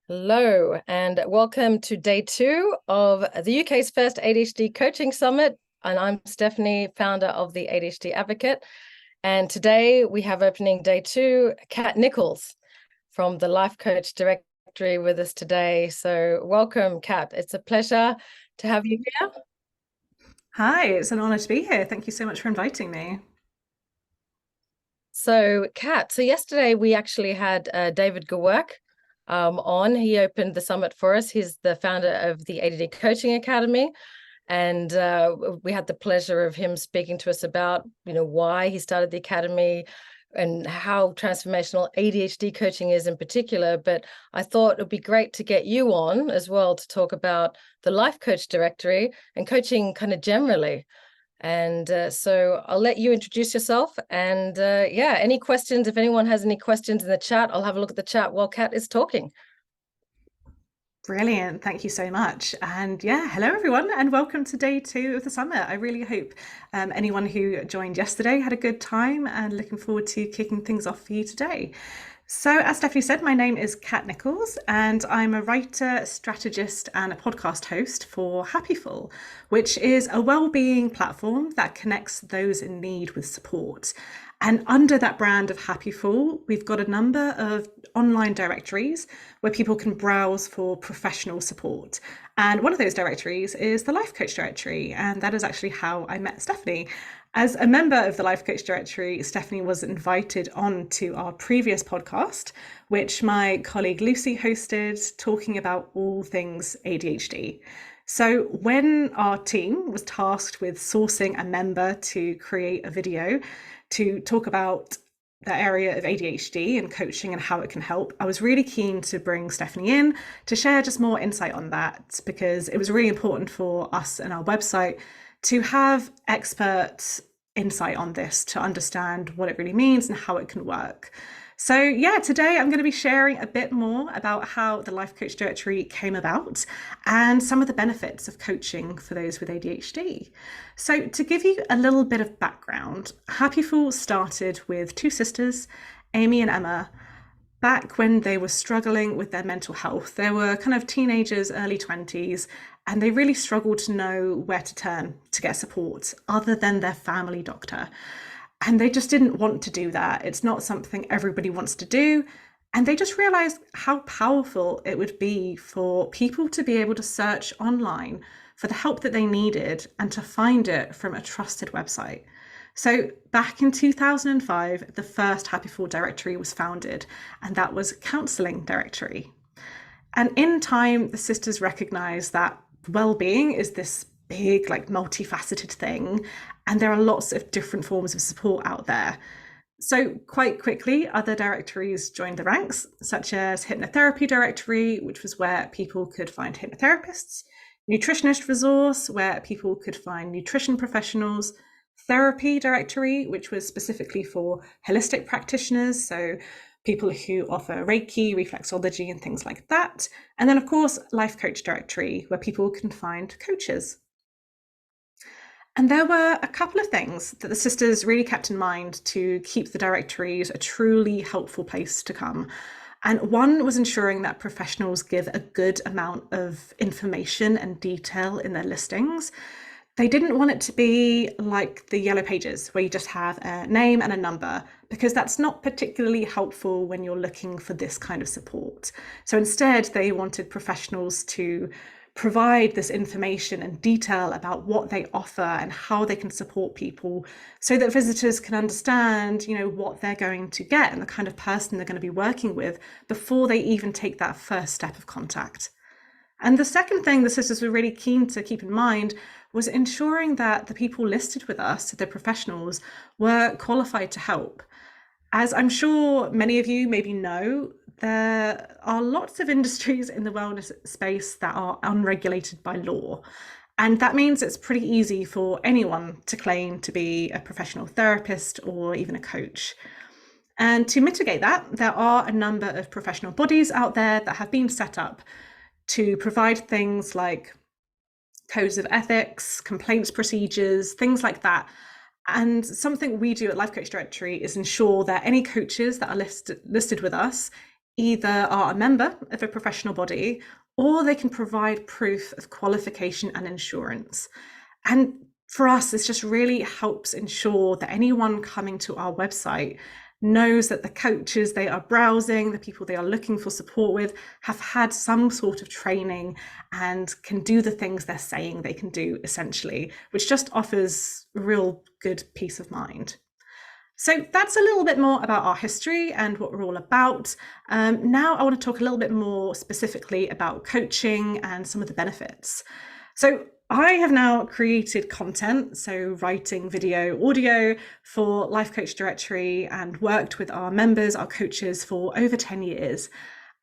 Hello, and welcome to day two of the UK's first ADHD Coaching Summit. And I'm Stephanie, founder of the ADHD Advocate. And today we have opening day two, Kat Nicholls from the Life Coach Directory with us today. So welcome, Kat. It's a pleasure to have you here. Hi, it's an honor to be here. Thank you so much for inviting me. So, Kat, yesterday we actually had David Gewerk on. He opened the summit for us. He's the founder of the ADD Coaching Academy. And we had the pleasure of him speaking to us about, why he started the academy and how transformational ADHD coaching is in particular. But I thought it would be great to get you on as well to talk about the Life Coach Directory and coaching kind of generally. And so I'll let you introduce yourself. And any questions, if anyone has any questions in the chat, I'll have a look at the chat while Kat is talking. Brilliant. Thank you so much. And hello everyone, and welcome to day two of the summit. I really hope anyone who joined yesterday had a good time and looking forward to kicking things off for you today. So, as Stephanie said, my name is Kat Nicholls, and I'm a writer, strategist, and a podcast host for Happyful, which is a well-being platform that connects those in need with support. And under that brand of Happyful, we've got a number of online directories where people can browse for professional support. And one of those directories is the Life Coach Directory, and that is actually how I met Stephanie. As a member of the Life Coach Directory, Stephanie was invited on to our previous podcast, which my colleague Lucy hosted, talking about all things ADHD. So when our team was tasked with sourcing a member to create a video to talk about the area of ADHD and coaching and how it can help, I was really keen to bring Stephanie in to share just more insight on that, because it was really important for us and our website to have expert insight on this, to understand what it really means and how it can work. So today I'm going to be sharing a bit more about how the Life Coach Directory came about and some of the benefits of coaching for those with ADHD. So to give you a little bit of background, Happyful started with two sisters, Amy and Emma, back when they were struggling with their mental health. They were kind of teenagers, early 20s, and they really struggled to know where to turn to get support other than their family doctor. And they just didn't want to do that. It's not something everybody wants to do. And they just realized how powerful it would be for people to be able to search online for the help that they needed and to find it from a trusted website. So back in 2005, the first Happyful directory was founded, and that was Counselling Directory. And in time, the sisters recognized that well-being is this big, multifaceted thing, and there are lots of different forms of support out there. So quite quickly, other directories joined the ranks, such as Hypnotherapy Directory, which was where people could find hypnotherapists, Nutritionist Resource, where people could find nutrition professionals, Therapy Directory, which was specifically for holistic practitioners, so people who offer Reiki, reflexology, and things like that. And then, of course, Life Coach Directory, where people can find coaches. And there were a couple of things that the sisters really kept in mind to keep the directories a truly helpful place to come. And one was ensuring that professionals give a good amount of information and detail in their listings. They didn't want it to be like the yellow pages where you just have a name and a number, because that's not particularly helpful when you're looking for this kind of support. So instead, they wanted professionals to provide this information and detail about what they offer and how they can support people, so that visitors can understand, what they're going to get and the kind of person they're going to be working with before they even take that first step of contact. And the second thing the sisters were really keen to keep in mind was ensuring that the people listed with us, the professionals, were qualified to help. As I'm sure many of you maybe know, there are lots of industries in the wellness space that are unregulated by law. And that means it's pretty easy for anyone to claim to be a professional therapist or even a coach. And to mitigate that, there are a number of professional bodies out there that have been set up to provide things like codes of ethics, complaints procedures, things like that. And something we do at Life Coach Directory is ensure that any coaches that are listed with us either are a member of a professional body, or they can provide proof of qualification and insurance. And for us, this just really helps ensure that anyone coming to our website knows that the coaches they are browsing, the people they are looking for support with, have had some sort of training and can do the things they're saying they can do, essentially, which just offers real good peace of mind. So that's a little bit more about our history and what we're all about. Now I want to talk a little bit more specifically about coaching and some of the benefits. So I have now created content, so writing, video, audio for Life Coach Directory, and worked with our members, our coaches, for over 10 years.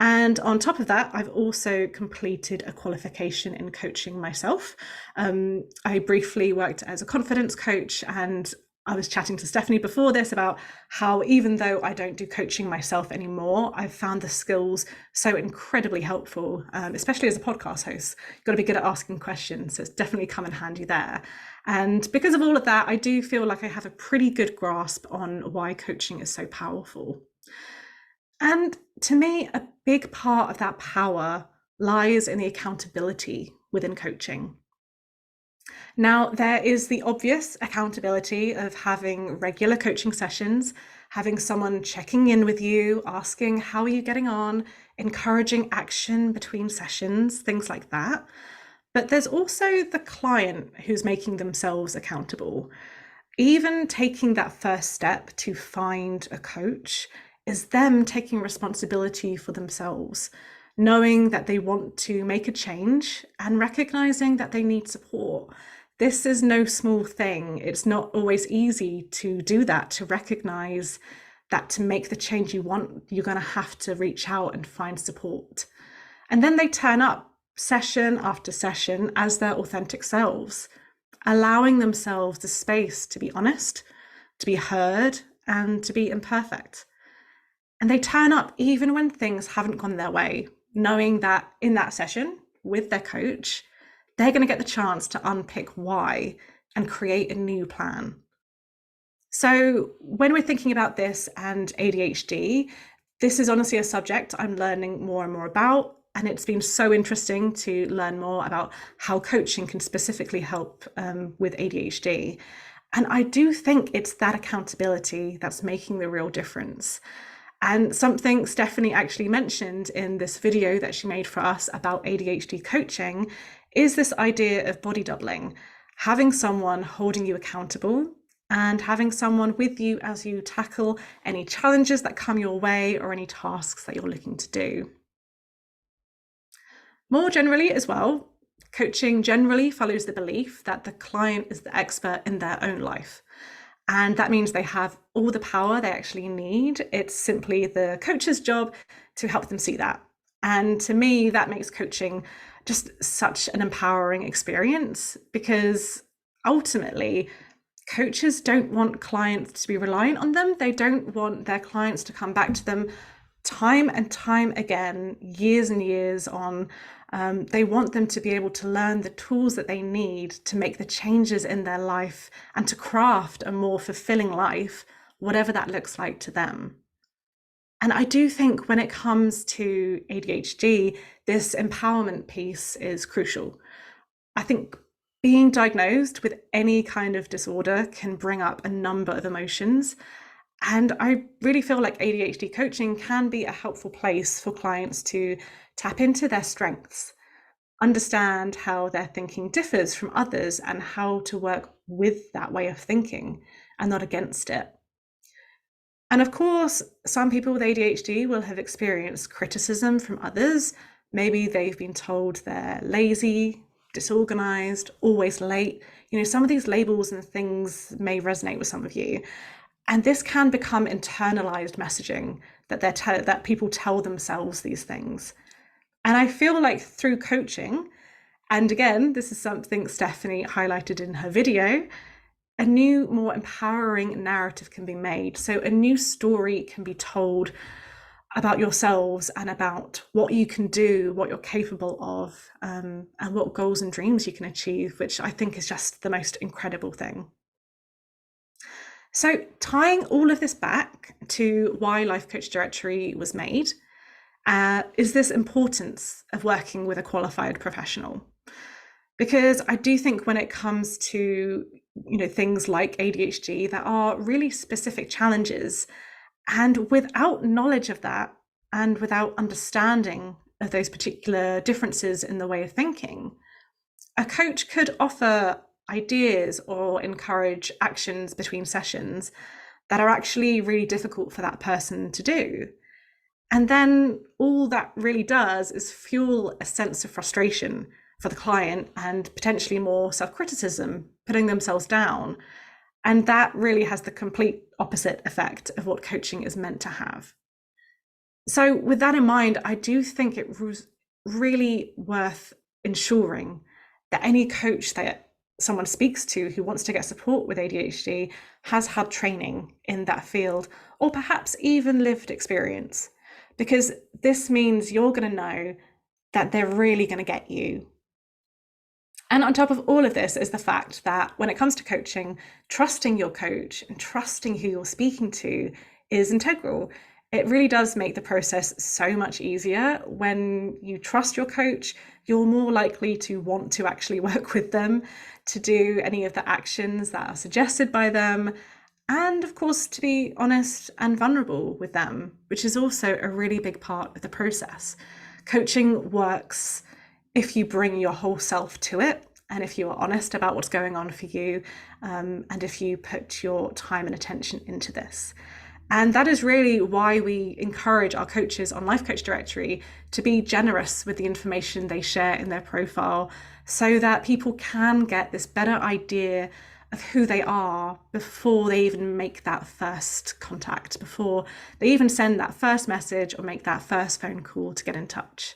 And on top of that, I've also completed a qualification in coaching myself. I briefly worked as a confidence coach, and I was chatting to Stephanie before this about how, even though I don't do coaching myself anymore, I've found the skills so incredibly helpful, especially as a podcast host. You've got to be good at asking questions, so it's definitely come in handy there. And because of all of that, I do feel like I have a pretty good grasp on why coaching is so powerful. And to me, a big part of that power lies in the accountability within coaching. Now, there is the obvious accountability of having regular coaching sessions, having someone checking in with you, asking how are you getting on, encouraging action between sessions, things like that. But there's also the client who's making themselves accountable. Even taking that first step to find a coach is them taking responsibility for themselves, knowing that they want to make a change and recognizing that they need support. This is no small thing. It's not always easy to do that, to recognize that to make the change you want, you're going to have to reach out and find support. And then they turn up session after session as their authentic selves, allowing themselves the space to be honest, to be heard, and to be imperfect. And they turn up even when things haven't gone their way, knowing that in that session with their coach, they're going to get the chance to unpick why and create a new plan. So when we're thinking about this and ADHD, this is honestly a subject I'm learning more and more about. And it's been so interesting to learn more about how coaching can specifically help with ADHD. And I do think it's that accountability that's making the real difference. And something Stephanie actually mentioned in this video that she made for us about ADHD coaching is this idea of body doubling, having someone holding you accountable and having someone with you as you tackle any challenges that come your way or any tasks that you're looking to do. More generally as well, coaching generally follows the belief that the client is the expert in their own life. And that means they have all the power they actually need. It's simply the coach's job to help them see that. And to me, that makes coaching just such an empowering experience, because ultimately, coaches don't want clients to be reliant on them. They don't want their clients to come back to them time and time again, years and years on. They want them to be able to learn the tools that they need to make the changes in their life and to craft a more fulfilling life, whatever that looks like to them. And I do think when it comes to ADHD, this empowerment piece is crucial. I think being diagnosed with any kind of disorder can bring up a number of emotions. And I really feel like ADHD coaching can be a helpful place for clients to tap into their strengths, understand how their thinking differs from others and how to work with that way of thinking and not against it. And of course, some people with ADHD will have experienced criticism from others. Maybe they've been told they're lazy, disorganized, always late. Some of these labels and things may resonate with some of you. And this can become internalized messaging that people tell themselves these things. And I feel like through coaching, and again, this is something Stephanie highlighted in her video, a new, more empowering narrative can be made. So a new story can be told about yourselves and about what you can do, what you're capable of, and what goals and dreams you can achieve, which I think is just the most incredible thing. So tying all of this back to why Life Coach Directory was made, is this importance of working with a qualified professional. Because I do think when it comes to things like ADHD, there are really specific challenges, and without knowledge of that and without understanding of those particular differences in the way of thinking, a coach could offer ideas or encourage actions between sessions that are actually really difficult for that person to do. And then all that really does is fuel a sense of frustration for the client and potentially more self-criticism, putting themselves down. And that really has the complete opposite effect of what coaching is meant to have. So with that in mind, I do think it was really worth ensuring that any coach that someone speaks to who wants to get support with ADHD has had training in that field, or perhaps even lived experience, because this means you're going to know that they're really going to get you. And on top of all of this is the fact that when it comes to coaching, trusting your coach and trusting who you're speaking to is integral. It really does make the process so much easier. When you trust your coach, you're more likely to want to actually work with them, to do any of the actions that are suggested by them, and of course, to be honest and vulnerable with them, which is also a really big part of the process. Coaching works if you bring your whole self to it, and if you are honest about what's going on for you, and if you put your time and attention into this. And that is really why we encourage our coaches on Life Coach Directory to be generous with the information they share in their profile, so that people can get this better idea of who they are before they even make that first contact, before they even send that first message or make that first phone call to get in touch.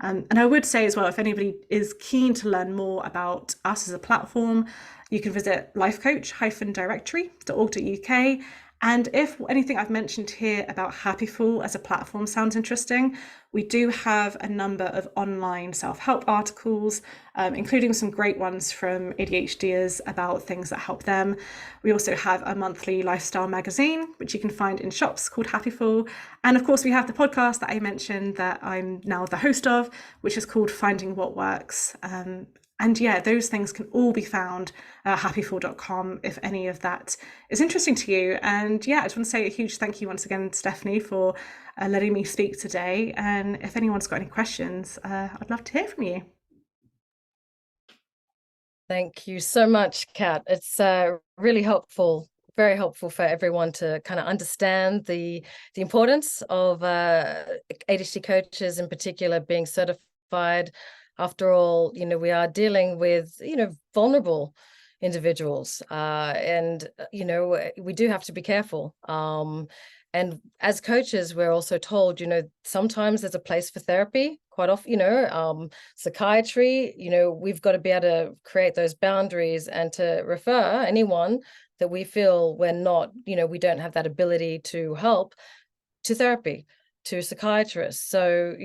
And I would say as well, if anybody is keen to learn more about us as a platform, you can visit lifecoach-directory.org.uk. And if anything I've mentioned here about Happyful as a platform sounds interesting, we do have a number of online self-help articles, including some great ones from ADHDers about things that help them. We also have a monthly lifestyle magazine, which you can find in shops, called Happyful. And of course, we have the podcast that I mentioned that I'm now the host of, which is called Finding What Works. And yeah, those things can all be found at happyful.com if any of that is interesting to you. And yeah, I just want to say a huge thank you once again, Stephanie, for letting me speak today. And if anyone's got any questions, I'd love to hear from you. Thank you so much, Kat. It's really helpful, very helpful for everyone to kind of understand the importance of ADHD coaches in particular being certified. After all, we are dealing with, vulnerable individuals, and, we do have to be careful. And as coaches, we're also told, sometimes there's a place for therapy, quite often, psychiatry, we've got to be able to create those boundaries and to refer anyone that we feel we're not, we don't have that ability to help, to therapy, to psychiatrists. So,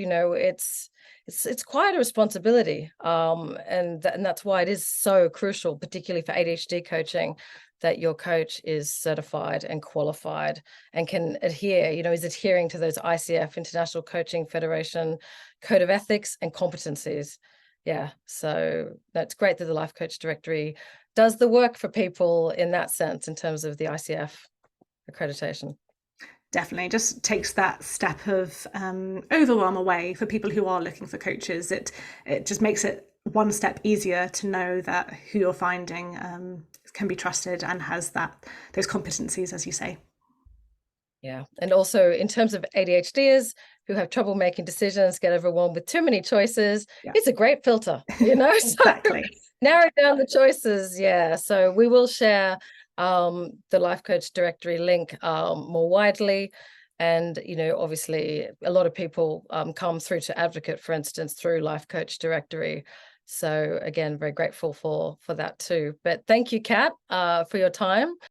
it's quite a responsibility, and that's why it is so crucial, particularly for ADHD coaching, that your coach is certified and qualified and can adhere, is adhering to those ICF, International Coaching Federation, Code of Ethics and Competencies. Yeah, so that's great that the Life Coach Directory does the work for people in that sense, in terms of the ICF accreditation. Definitely just takes that step of overwhelm away for people who are looking for coaches. It just makes it one step easier to know that who you're finding can be trusted and has those competencies, as you say. Yeah, and also in terms of ADHDers who have trouble making decisions, get overwhelmed with too many choices, it's a great filter, Exactly. So narrow down the choices. Yeah, so we will share the Life Coach Directory link more widely. And, obviously a lot of people come through to Advocate, for instance, through Life Coach Directory. So again, very grateful for that too. But thank you, Kat, for your time.